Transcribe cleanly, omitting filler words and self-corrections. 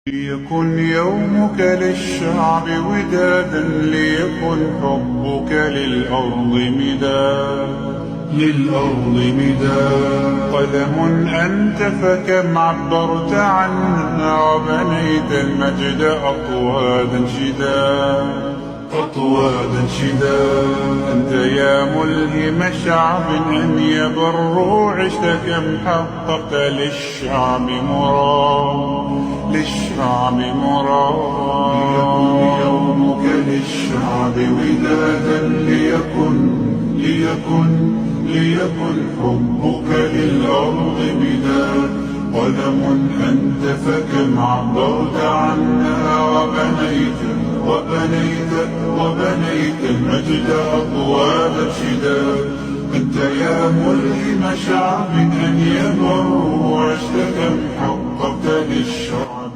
ليكن يومك للشعب ودادا، ليكن حبك للأرض مداد. قلم أنت فكم عبرت عنها، وبنيت المجد أطوادا شداد. أنت يا ملهم شعب أن يبروا، عشت كم حققت للشعب مراد. ليكن يومك للشعب ودادا، ليكن حبك للأرض مداد. قلم أنت فكم عبرت عنها، وبنيت المجد أطوادا شداد. أنت يا ملهم شعب أن يبروا، عشت كم حققت للشعب